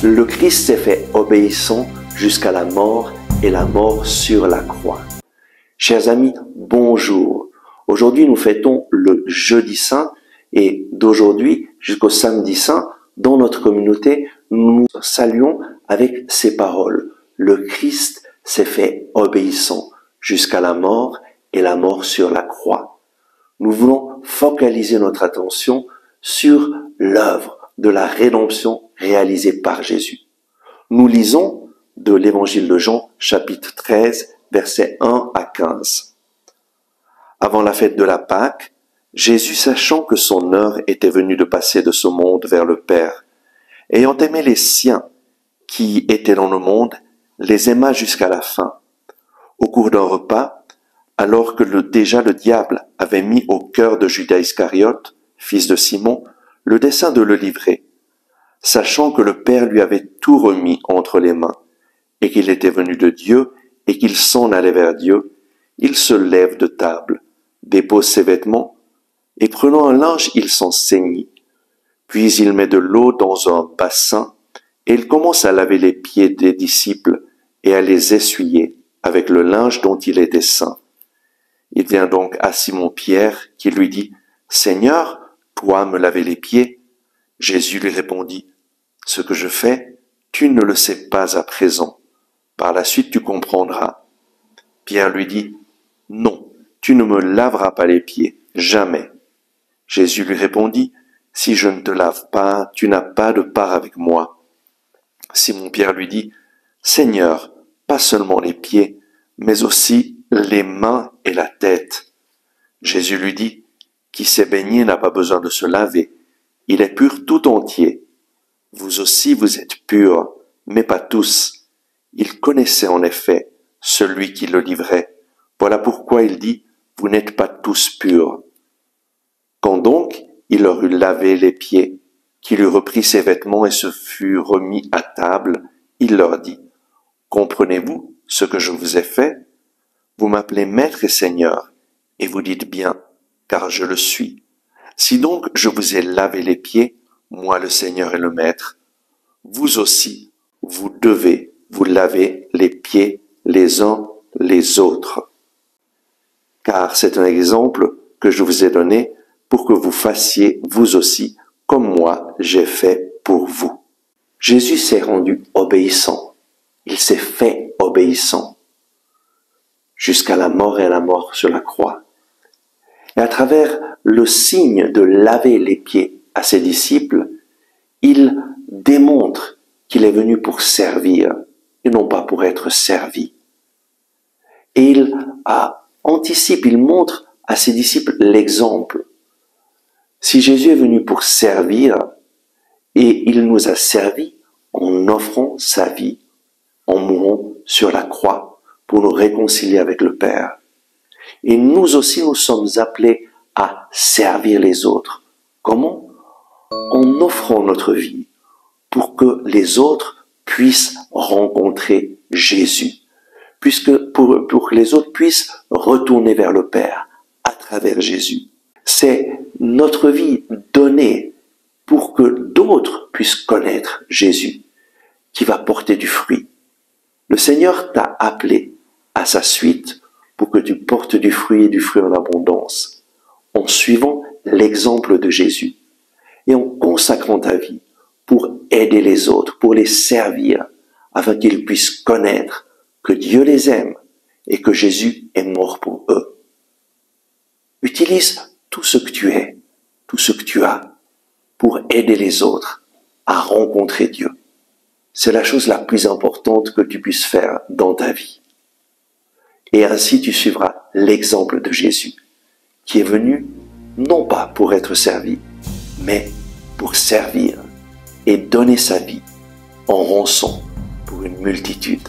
Le Christ s'est fait obéissant jusqu'à la mort et la mort sur la croix. Chers amis, bonjour. Aujourd'hui, nous fêtons le Jeudi Saint et d'aujourd'hui jusqu'au Samedi Saint, dans notre communauté, nous saluons avec ces paroles. Le Christ s'est fait obéissant jusqu'à la mort et la mort sur la croix. Nous voulons focaliser notre attention sur l'œuvre de la rédemption réalisée par Jésus. Nous lisons de l'évangile de Jean, chapitre 13, versets 1 à 15. Avant la fête de la Pâque, Jésus, sachant que son heure était venue de passer de ce monde vers le Père, ayant aimé les siens qui étaient dans le monde, les aima jusqu'à la fin. Au cours d'un repas, alors que déjà le diable avait mis au cœur de Judas Iscariote, fils de Simon, le dessein de le livrer, sachant que le Père lui avait tout remis entre les mains, et qu'il était venu de Dieu, et qu'il s'en allait vers Dieu, il se lève de table, dépose ses vêtements, et prenant un linge, il s'en ceignit. Puis il met de l'eau dans un bassin, et il commence à laver les pieds des disciples, et à les essuyer avec le linge dont il était ceint. Il vient donc à Simon-Pierre, qui lui dit, « Seigneur, toi me laver les pieds ?» Jésus lui répondit, « Ce que je fais, tu ne le sais pas à présent. Par la suite tu comprendras. » Pierre lui dit, « Non, tu ne me laveras pas les pieds, jamais. » Jésus lui répondit, « Si je ne te lave pas, tu n'as pas de part avec moi. » Simon-Pierre lui dit, « Seigneur, pas seulement les pieds, mais aussi les mains et la tête. » Jésus lui dit, « Qui s'est baigné n'a pas besoin de se laver, il est pur tout entier. Vous aussi vous êtes purs, mais pas tous. » Il connaissait en effet celui qui le livrait. Voilà pourquoi il dit, « Vous n'êtes pas tous purs. » Quand donc il leur eut lavé les pieds, qu'il eut repris ses vêtements et se fut remis à table, il leur dit, « Comprenez-vous ce que je vous ai fait? Vous m'appelez Maître et Seigneur, et vous dites bien, car je le suis. Si donc je vous ai lavé les pieds, moi le Seigneur et le Maître, vous aussi, vous devez vous laver les pieds les uns les autres. Car c'est un exemple que je vous ai donné pour que vous fassiez vous aussi comme moi j'ai fait pour vous. » Jésus s'est rendu obéissant. Il s'est fait obéissant jusqu'à la mort et à la mort sur la croix. Et à travers le signe de laver les pieds à ses disciples, il démontre qu'il est venu pour servir et non pas pour être servi. Et il anticipe, il montre à ses disciples l'exemple. Si Jésus est venu pour servir, et il nous a servi en offrant sa vie, en mourant sur la croix pour nous réconcilier avec le Père. Et nous aussi, nous sommes appelés à servir les autres. Comment? En offrant notre vie pour que les autres puissent rencontrer Jésus, pour que les autres puissent retourner vers le Père à travers Jésus. C'est notre vie donnée pour que d'autres puissent connaître Jésus, qui va porter du fruit. Le Seigneur t'a appelé à sa suite pour que tu portes du fruit et du fruit en abondance, en suivant l'exemple de Jésus et en consacrant ta vie pour aider les autres, pour les servir, afin qu'ils puissent connaître que Dieu les aime et que Jésus est mort pour eux. Utilise tout ce que tu es, tout ce que tu as, pour aider les autres à rencontrer Dieu. C'est la chose la plus importante que tu puisses faire dans ta vie. Et ainsi tu suivras l'exemple de Jésus, qui est venu non pas pour être servi, mais pour servir et donner sa vie en rançon pour une multitude.